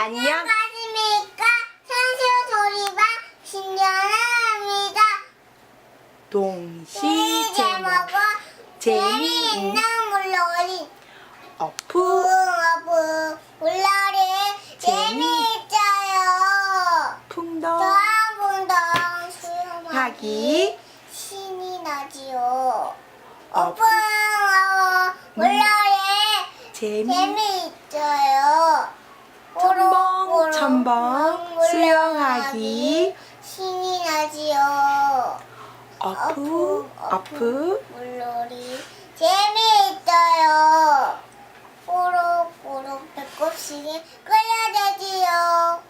안녕하십니까. 산수소리방 신연아입니다. 동시 제목은 재미있는 물놀이. 어프 붕어붕 물놀이 재미있어요. 덩붕덩 수영하기 하기 신이 나지요. 어프 물놀이 재미있어요. 첨벙 수영하기 신이 나지요. 어프 물놀이 재미있어요. 꼬록꼬록 배꼽시계 끓여야 되지요.